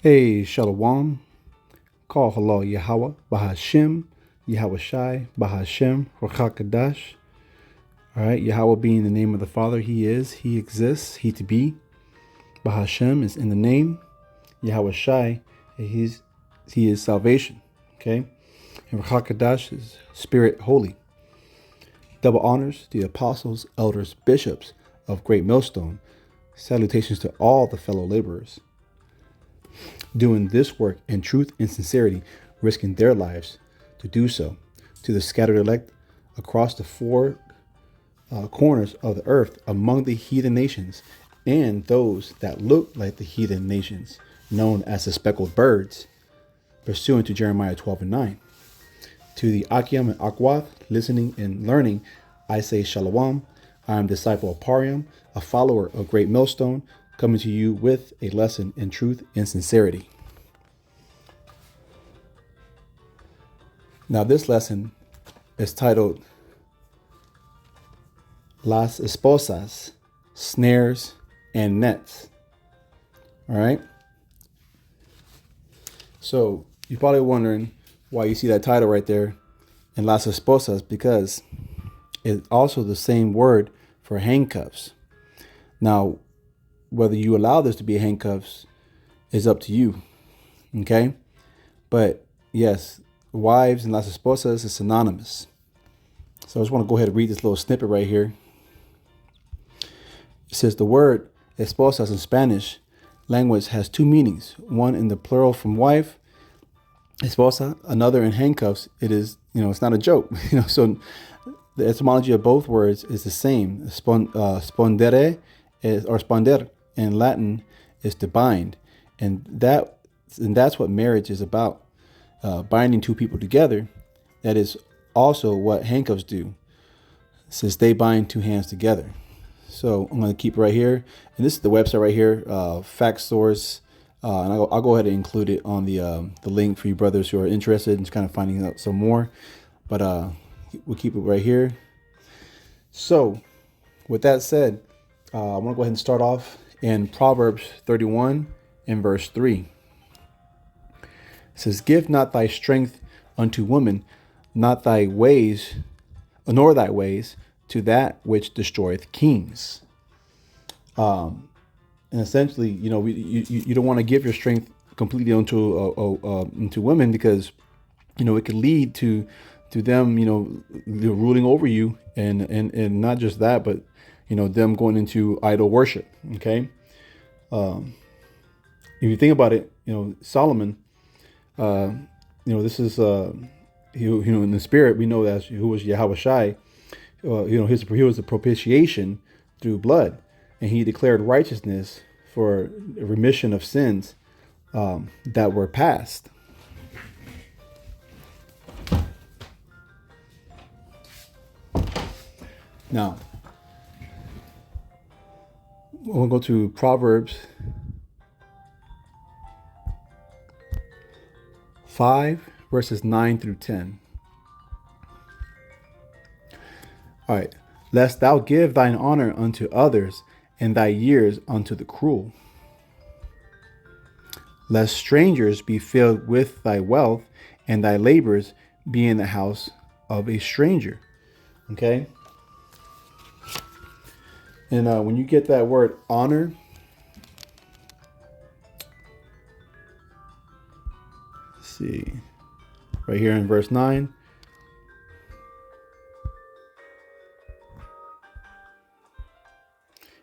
Hey, Shalom. Call hello Yahweh, Bahashem, Yahweh Shai, Bahashem, Rakakadash. All right, Yahweh being the name of the Father, He is, He exists, He to be. Bahashem is in the name. Yahweh Shai, He is salvation. Okay, and Rakakadash is Spirit Holy. Double honors the apostles, elders, bishops of Great Millstone. Salutations to all the fellow laborers doing this work in truth and sincerity, risking their lives to do so. To the scattered elect across the four corners of the earth among the heathen nations, and those that look like the heathen nations, known as the speckled birds, pursuant to Jeremiah 12:9. To the Akim and Akwath, listening and learning, I say Shalom. I am disciple of Pariam, a follower of Great Millstone, coming to you with a lesson in truth and sincerity. Now, this lesson is titled Las Esposas, Snares and Nets. All right. So you're probably wondering why you see that title right there in Las Esposas, because it's also the same word for handcuffs. Now, whether you allow this to be handcuffs is up to you. Okay. But yes, wives and Las Esposas is synonymous. So I just want to go ahead and read this little snippet right here. It says the word esposas in Spanish language has two meanings. One in the plural from wife, esposa, another in handcuffs. It is, it's not a joke. So the etymology of both words is the same. Spondere or sponder in Latin is to bind. And that's what marriage is about. Binding two people together. That is also what handcuffs do, since they bind two hands together. So I'm going to keep it right here. And this is the website right here, fact source. And I'll go ahead and include it on the link for you brothers who are interested in kind of finding out some more. But we'll keep it right here. So with that said, I want to go ahead and start off in Proverbs 31 and verse 3. It says, give not thy strength unto woman, not thy ways, nor thy ways to that which destroyeth kings. And essentially, you don't want to give your strength completely into women, because it could lead to them ruling over you, and not just that, but them going into idol worship. Okay, if you think about it, Solomon, this is in the spirit we know that who was Yahweh Shai. He was a propitiation through blood, and he declared righteousness for remission of sins that were past. Now, we'll go to Proverbs 5, verses 9 through 10. All right. Lest thou give thine honor unto others, and thy years unto the cruel. Lest strangers be filled with thy wealth, and thy labors be in the house of a stranger. Okay. And when you get that word honor, let's see, right here in verse 9.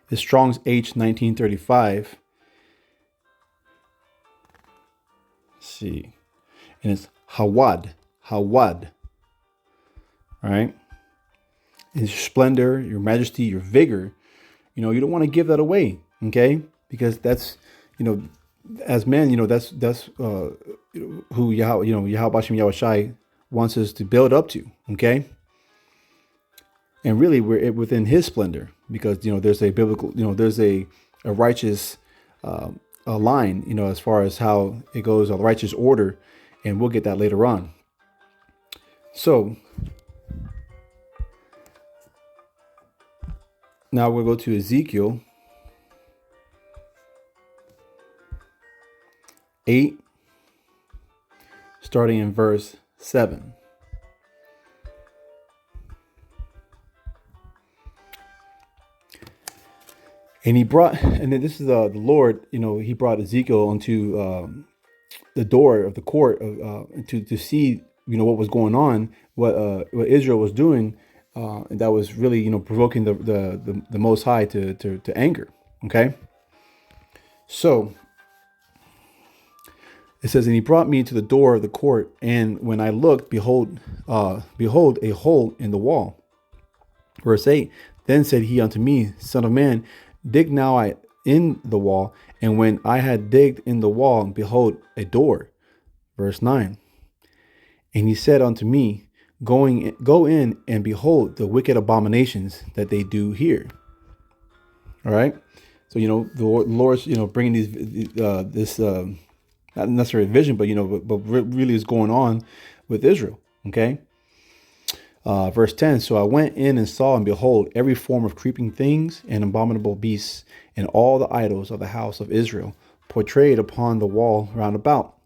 It's Strong's H 1935. Let's see. And it's Hawad. Hawad. All right. And your splendor, your majesty, your vigor. You don't want to give that away. Okay. Because that's, as men, that's who Yahweh, Yahweh Bashem Yahweh Shai wants us to build up to. Okay. And really, we're within his splendor, because, there's a biblical, there's a righteous a line, as far as how it goes, a righteous order. And we'll get that later on. So now we'll go to Ezekiel 8, starting in verse 7. And then this is the Lord, he brought Ezekiel onto the door of the court to see, what was going on, what Israel was doing, and that was really, provoking the Most High to anger. Okay, so it says, and he brought me to the door of the court, and when I looked, behold, a hole in the wall. Verse 8. Then said he unto me, Son of man, dig now in the wall. And when I had digged in the wall, behold, a door. Verse 9. And he said unto me, Go in and behold the wicked abominations that they do here. All right. So, the Lord's, bringing this, not necessarily vision, but, but really is going on with Israel. Okay. Verse 10, so I went in and saw, and behold, every form of creeping things and abominable beasts, and all the idols of the house of Israel, portrayed upon the wall round about.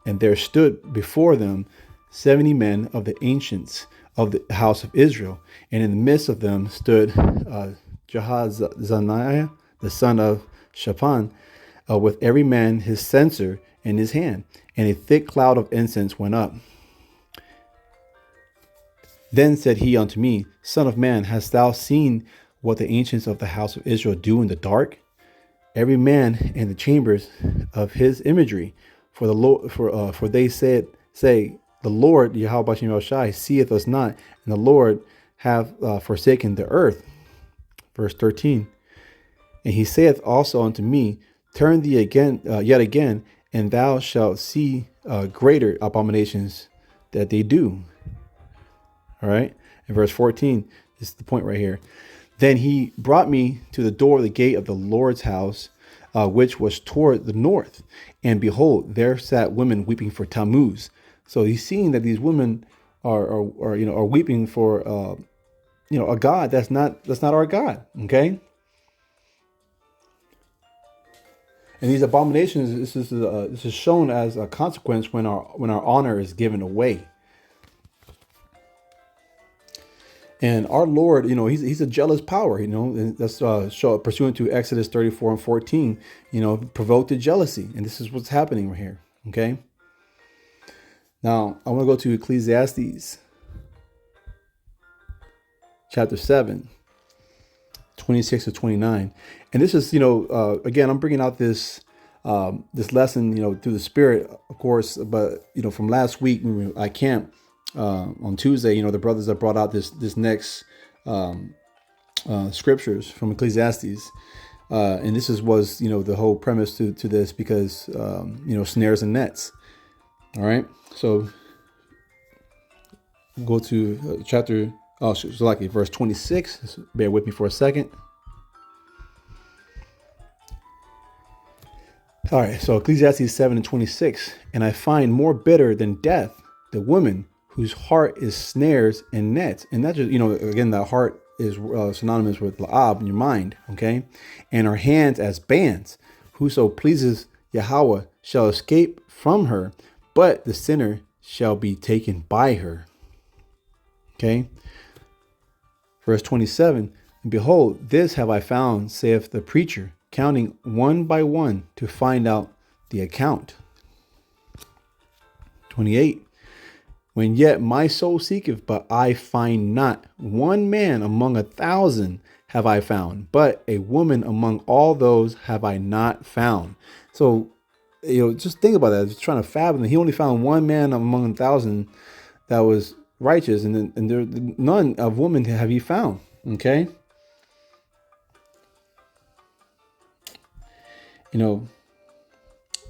And there stood before them 70 men of the ancients of the house of Israel, and in the midst of them stood Jehazaniah, the son of Shaphan, with every man his censer in his hand, and a thick cloud of incense went up. Then said he unto me, Son of man, hast thou seen what the ancients of the house of Israel do in the dark? Every man in the chambers of his imagery, for the Lord, for they say, the Lord Yahweh Bashem Yahushai seeth us not, and the Lord have forsaken the earth. Verse 13. And he saith also unto me, Turn thee again, yet again, and thou shalt see greater abominations that they do. All right. In verse 14, this is the point right here. Then he brought me to the door of the gate of the Lord's house, which was toward the north. And behold, there sat women weeping for Tammuz. So he's seeing that these women are weeping for, a God that's not our God. Okay. And these abominations, this is shown as a consequence when our honor is given away. And our Lord, he's a jealous power, and that's pursuant to Exodus 34 and 14, provoked to jealousy. And this is what's happening right here. Okay. Now I want to go to Ecclesiastes chapter 7, 26 to 29. And this is, again, I'm bringing out this lesson, through the Spirit, of course, but, from last week, I can't. On Tuesday, the brothers that brought out this next scriptures from Ecclesiastes, and this was the whole premise to this, because snares and nets. All right, so go to verse 26. Just bear with me for a second. All right, so Ecclesiastes 7 and 26, and I find more bitter than death the woman whose heart is snares and nets. And that's just, again, the heart is synonymous with la'ab in your mind, okay? And her hands as bands. Whoso pleases Yahweh shall escape from her, but the sinner shall be taken by her. Okay? Verse 27, and behold, this have I found, saith the preacher, counting one by one to find out the account. 28, when yet my soul seeketh, but I find not. One man among 1,000 have I found, but a woman among all those have I not found. So, just think about that. Just trying to fathom that he only found one man among 1,000 that was righteous, and there none of woman have he found. Okay.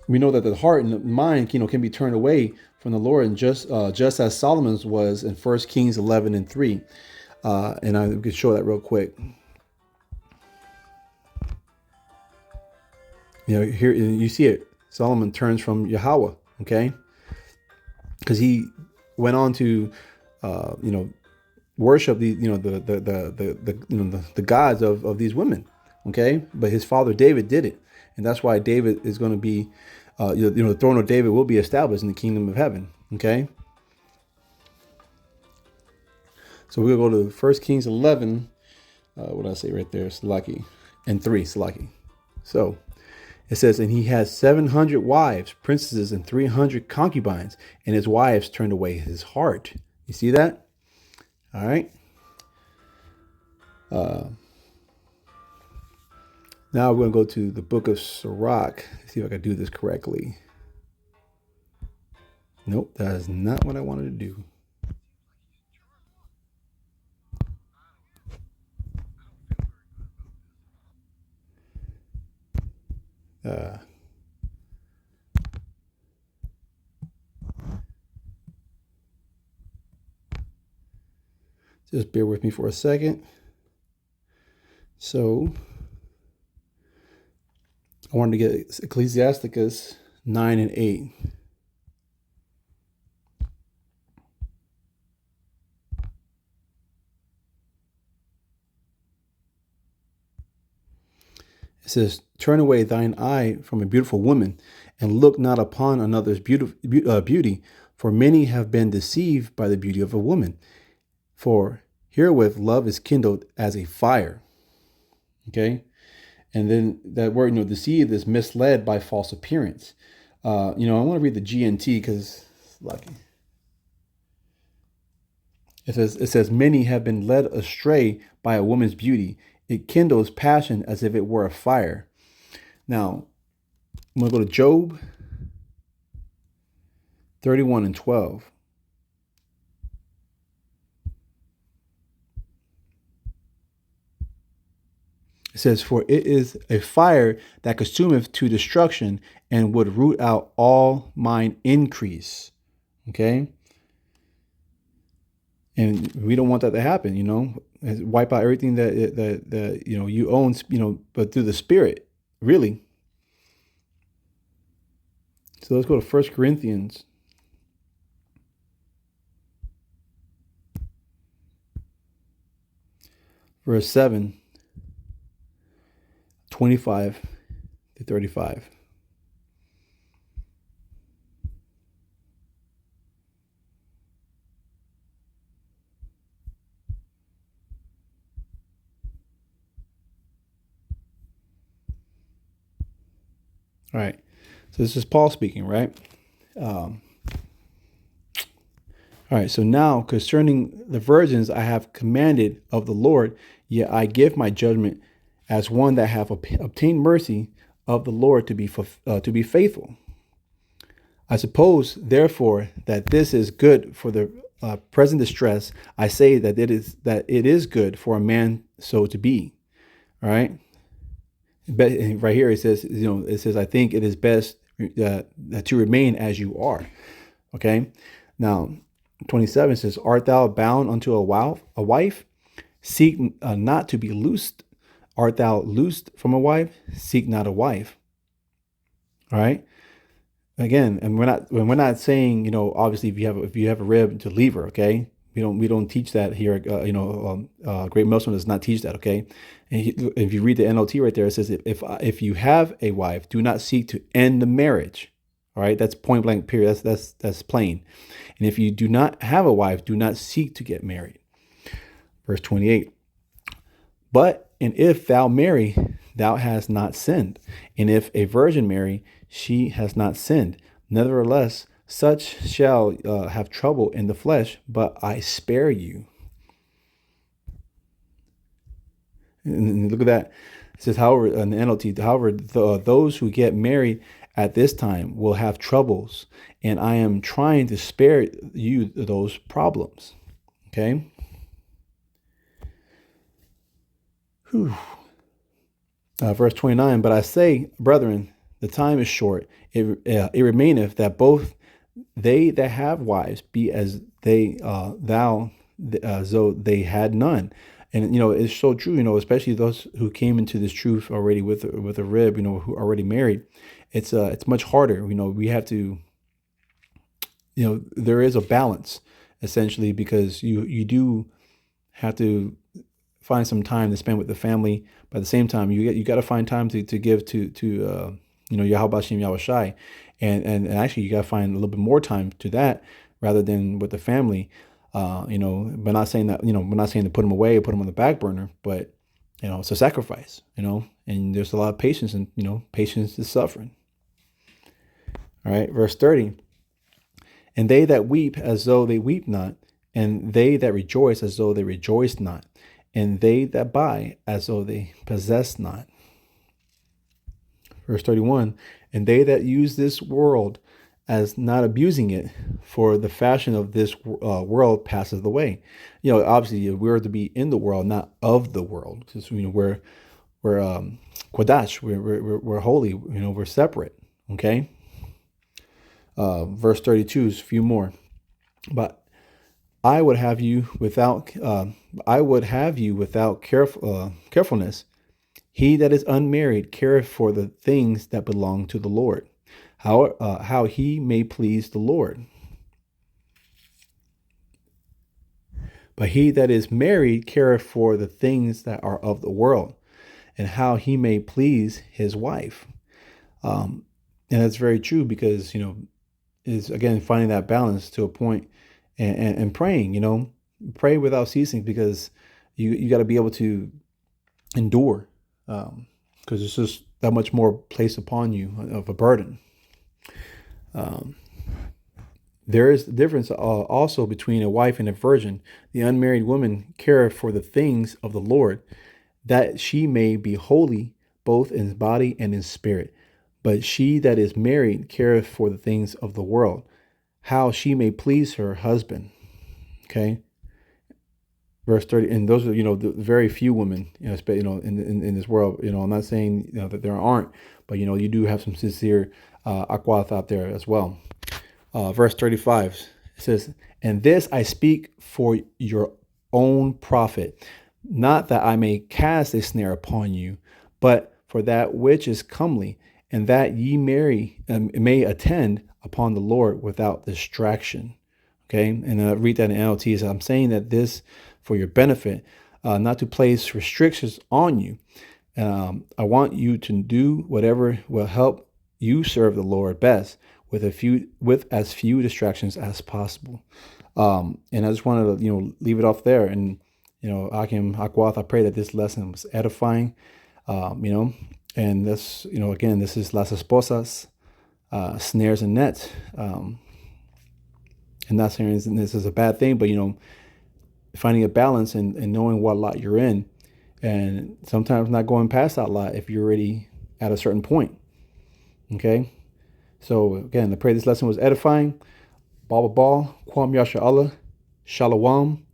We know that the heart and the mind, can be turned away from the Lord, and just as Solomon's was in 1 Kings 11 and 3. And I could show that real quick. Here you see it. Solomon turns from Yahweh, okay, because he went on to, worship the gods of these women, okay. But his father David did it, and that's why David is going to be The throne of David will be established in the kingdom of heaven. Okay. So we'll go to 1 Kings 11. What did I say right there? Salaki. And 3, Salaki. So it says, and he had 700 wives, princesses, and 300 concubines, and his wives turned away his heart. You see that? All right. Now we're going to go to the book of Sirach. See if I can do this correctly. Nope, that is not what I wanted to do. Just bear with me for a second. So I wanted to get Ecclesiasticus 9 and 8. It says, turn away thine eye from a beautiful woman, and look not upon another's beauty, for many have been deceived by the beauty of a woman. For herewith love is kindled as a fire. Okay? And then that word, deceived is misled by false appearance. I want to read the GNT because it's lucky. It says, many have been led astray by a woman's beauty. It kindles passion as if it were a fire. Now, I'm going to go to Job 31 and 12. It says, for it is a fire that consumeth to destruction and would root out all mine increase. Okay? And we don't want that to happen, wipe out everything that you own, but through the Spirit, really. So let's go to 1 Corinthians. Verse 7, 25 to 35. All right. So this is Paul speaking, right? All right. So now concerning the virgins, I have commanded of the Lord, yet I give my judgment as one that have obtained mercy of the Lord to be faithful. I suppose, therefore, that this is good for the present distress. I say that it is good for a man so to be. All right. But right here it says, I think it is best to remain as you are. Okay. Now, 27 says, art thou bound unto a wife? Seek not to be loosed. Art thou loosed from a wife? Seek not a wife. All right. Again, and we're not saying, obviously if you have a rib to leave her. Okay. We don't teach that here. Great Millstone does not teach that. Okay. And if you read the NLT right there, it says, if you have a wife, do not seek to end the marriage. All right. That's point blank period. That's plain. And if you do not have a wife, do not seek to get married. Verse 28. But, and if thou marry, thou hast not sinned. And if a virgin marry, she has not sinned. Nevertheless, such shall have trouble in the flesh, but I spare you. And look at that. It says, however, in the NLT, however, those who get married at this time will have troubles, and I am trying to spare you those problems. Okay. Verse 29, but I say, brethren, the time is short. It remaineth that both they that have wives be as they as though they had none. And it's so true. Especially those who came into this truth already with a rib. Who are already married. It's much harder. We have to. There is a balance essentially, because you do have to find some time to spend with the family. But at the same time, you got to find time to give to Yahweh Shem Yahweh Shai. And actually, you got to find a little bit more time to that rather than with the family. But not saying that, we're not saying to put them away or put them on the back burner, but, it's a sacrifice, and there's a lot of patience, and, patience is suffering. All right. Verse 30. And they that weep as though they weep not, and they that rejoice as though they rejoice not, and they that buy as though they possess not. Verse 31. And they that use this world as not abusing it, for the fashion of this world passeth away. Obviously we're to be in the world, not of the world, because we're Kodash, we're holy, we're separate. Okay. Verse 32 is a few more. But I would have you without carefulness. He that is unmarried careth for the things that belong to the Lord, how he may please the Lord. But he that is married careth for the things that are of the world, and how he may please his wife. And that's very true, because is again finding that balance to a point, and praying. Pray without ceasing, because you got to be able to endure, because it's just that much more placed upon you of a burden. There is a difference also between a wife and a virgin. The unmarried woman careth for the things of the Lord, that she may be holy both in body and in spirit. But she that is married careth for the things of the world, how she may please her husband. Okay. Verse 30, and those are, the very few women, in this world. I'm not saying that there aren't, but you do have some sincere akwath out there as well. Verse 35, it says, and this I speak for your own profit, not that I may cast a snare upon you, but for that which is comely, and that ye may attend upon the Lord without distraction. Okay, and I read that in NLT. So I'm saying that this for your benefit, not to place restrictions on you. I want you to do whatever will help you serve the Lord best, with as few distractions as possible. And I just wanted to leave it off there. And Akim Akwath, I pray that this lesson was edifying. And this, again, this is Las Esposas, snares and nets. And not saying this is a bad thing, but, finding a balance and knowing what lot you're in, and sometimes not going past that lot if you're already at a certain point. Okay. So again, I pray this lesson was edifying. Kwam Yasha Allah. Shalom.